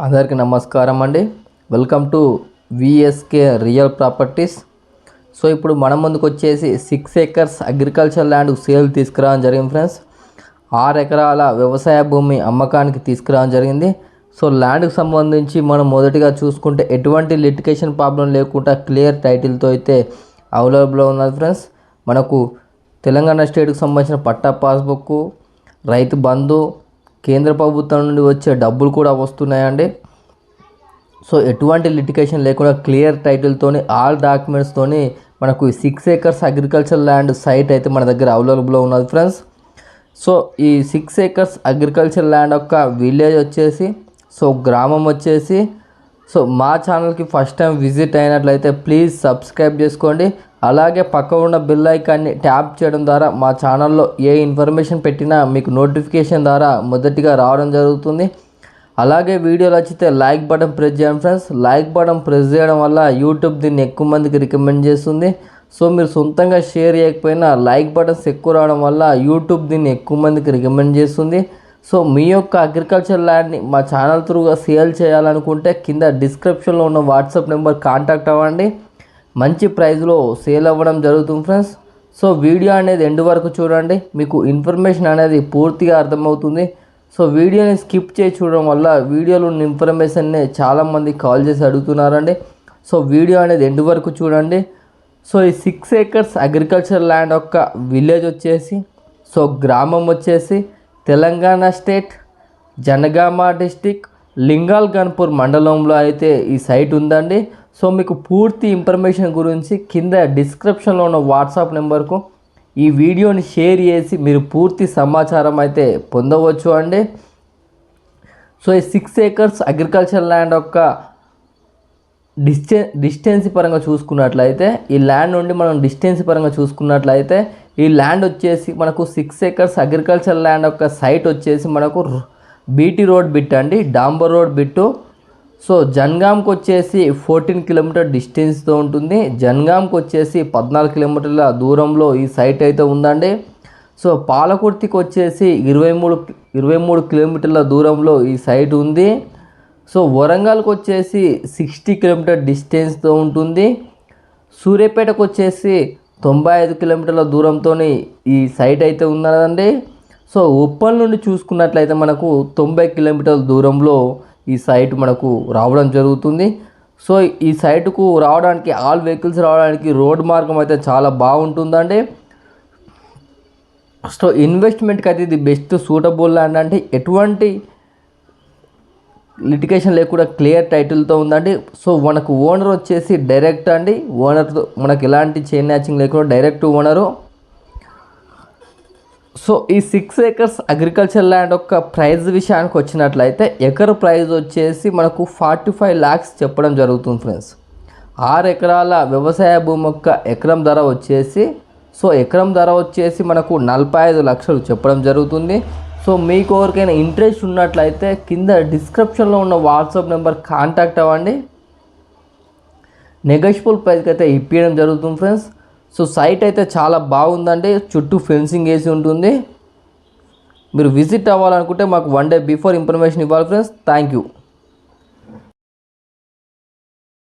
అందరికీ నమస్కారం అండి. Welcome to VSK real properties. So ఇప్పుడు మన ముందుకు వచ్చేసి 6 acres అగ్రికల్చర్ ల్యాండ్ సేల్ తీసుకురావడం జరిగింది ఫ్రెండ్స్. 6 ఎకరాల వ్యవసాయ భూమి అమ్మకానికి తీసుకురావడం జరిగింది. సో ల్యాండ్కి సంబంధించి మనం మొదటిగా చూసుకుంటే ఎటువంటి లిటిగేషన్ ప్రాబ్లం లేకుండా క్లియర్ టైటిల్తో అయితే అవైలబుల్లో ఉన్నది ఫ్రెండ్స్. మనకు తెలంగాణ స్టేట్కి సంబంధించిన పట్టా పాస్బుక్, రైతు బంధు, కేంద్ర ప్రభుత్వం నుండి వచ్చే డబ్బులు కూడా వస్తున్నాయండి. సో ఎటువంటి లిటిగేషన్ లేకుండా క్లియర్ టైటిల్తోని ఆల్ డాక్యుమెంట్స్తోని మనకు 6 acres అగ్రికల్చర్ ల్యాండ్ సైట్ అయితే మన దగ్గర అవైలబుల్లో ఉన్నది ఫ్రెండ్స్. సో ఈ 6 acres అగ్రికల్చర్ ల్యాండ్ యొక్క విలేజ్ వచ్చేసి, సో గ్రామం వచ్చేసి, సో మా ఛానల్కి ఫస్ట్ టైం విజిట్ అయినట్లయితే ప్లీజ్ సబ్స్క్రైబ్ చేసుకోండి. అలాగే పక్క ఉన్న బెల్ ఐకాన్ని ట్యాప్ చేయడం ద్వారా మా ఛానల్లో ఏ ఇన్ఫర్మేషన్ పెట్టినా మీకు నోటిఫికేషన్ ద్వారా మొదటిగా రావడం జరుగుతుంది. అలాగే వీడియోలు వచ్చితే లైక్ బటన్ ప్రెస్ చేయండి ఫ్రెండ్స్. లైక్ బటన్ ప్రెస్ చేయడం వల్ల యూట్యూబ్ దీన్ని ఎక్కువ మందికి రికమెండ్ చేస్తుంది. సో మీరు సొంతంగా షేర్ చేయకపోయినా లైక్ బటన్స్ ఎక్కువ రావడం వల్ల యూట్యూబ్ దీన్ని ఎక్కువ మందికి రికమెండ్ చేస్తుంది. సో మీ యొక్క అగ్రికల్చర్ ల్యాండ్ని మా ఛానల్ త్రూగా సేల్ చేయాలనుకుంటే కింద డిస్క్రిప్షన్లో ఉన్న వాట్సాప్ నెంబర్ కాంటాక్ట్ అవ్వండి. మంచి ప్రైస్లో సేల్ అవ్వడం జరుగుతుంది ఫ్రెండ్స్. సో వీడియో అనేది ఎండ్ వరకు చూడండి, మీకు ఇన్ఫర్మేషన్ అనేది పూర్తిగా అర్థమవుతుంది. సో వీడియోని స్కిప్ చేసి చూడడం వల్ల వీడియోలో ఉన్న ఇన్ఫర్మేషన్ని చాలామంది కాల్ చేసి అడుగుతున్నారండి. సో వీడియో అనేది ఎండ్ వరకు చూడండి. సో ఈ 6 acres అగ్రికల్చర్ ల్యాండ్ యొక్క విలేజ్ వచ్చేసి, సో గ్రామం వచ్చేసి తెలంగాణ స్టేట్ జనగామ డిస్టిక్ లింగాల్ గన్పూర్ మండలంలో అయితే ఈ సైట్ ఉందండి. సో మీకు పూర్తి ఇన్ఫర్మేషన్ గురించి కింద డిస్క్రిప్షన్లో ఉన్న వాట్సాప్ నెంబర్కు ఈ వీడియోని షేర్ చేసి మీరు పూర్తి సమాచారం అయితే పొందవచ్చు అండి. సో ఈ 6 acres అగ్రికల్చర్ ల్యాండ్ యొక్క డిస్టెన్స్ పరంగా చూసుకున్నట్లయితే, ఈ ల్యాండ్ నుండి మనం డిస్టెన్స్ పరంగా చూసుకున్నట్లయితే ఈ ల్యాండ్ వచ్చేసి మనకు 6 acres అగ్రికల్చర్ ల్యాండ్ యొక్క సైట్ వచ్చేసి మనకు బీటీ రోడ్ బిట్ అండి, డాంబర్ రోడ్ బిట్టు. సో జన్గామ్కి వచ్చేసి 14 కిలోమీటర్ డిస్టెన్స్తో ఉంటుంది. జన్గామ్కి వచ్చేసి 14 కిలోమీటర్ల దూరంలో ఈ సైట్ అయితే ఉందండి. సో పాలకుర్తికి వచ్చేసి 23 కిలోమీటర్ల దూరంలో ఈ సైట్ ఉంది. సో వరంగల్కి వచ్చేసి 60 కిలోమీటర్ డిస్టెన్స్తో ఉంటుంది. సూర్యాపేటకు వచ్చేసి 95 కిలోమీటర్ల దూరంతో ఈ సైట్ అయితే ఉన్నదండి. సో ఉప్పల్ నుండి చూసుకున్నట్లయితే మనకు 90 కిలోమీటర్ల దూరంలో ఈ సైట్ మనకు రావడం జరుగుతుంది. సో ఈ సైటుకు రావడానికి ఆల్ వెహికల్స్ రావడానికి రోడ్ మార్గం అయితే చాలా బాగుంటుందండి. సో ఇన్వెస్ట్మెంట్కి అయితే ఇది బెస్ట్ సూటబుల్ ల్యాండ్ అంటే ఎటువంటి లిటిగేషన్ లేకుండా క్లియర్ టైటిల్తో ఉందండి. సో మనకు ఓనర్ వచ్చేసి డైరెక్ట్ అండి, ఓనర్తో మనకు ఎలాంటి చైన్ మ్యాచింగ్ లేకుండా డైరెక్ట్ ఓనరు. సో ఈ 6 acres అగ్రికల్చర్ ల్యాండ్ యొక్క ప్రైస్ విషయానికి వచ్చినట్లయితే ఎకర్ ప్రైస్ వచ్చేసి మనకు 45 lakhs చెప్పడం జరుగుతుంది ఫ్రెండ్స్. 6 ఎకరాల వ్యవసాయ భూమి యొక్క ఎకరం ధర వచ్చేసి, సో ఎకరం ధర వచ్చేసి మనకు 45 లక్షలు చెప్పడం జరుగుతుంది. సో మీకు ఎవరికైనా ఇంట్రెస్ట్ ఉన్నట్లయితే కింద డిస్క్రిప్షన్లో ఉన్న వాట్సాప్ నెంబర్ కాంటాక్ట్ అవ్వండి. నెగోషియబుల్ ప్రైస్కి అయితే ఇప్పించడం జరుగుతుంది ఫ్రెండ్స్. సో సైట్ అయితే చాలా బాగుందండి, చుట్టూ ఫెన్సింగ్ వేసి ఉంటుంది. మీరు విజిట్ అవ్వాలనుకుంటే మాకు 1 day బిఫోర్ ఇన్ఫర్మేషన్ ఇవ్వాలి ఫ్రెండ్స్. Thank you.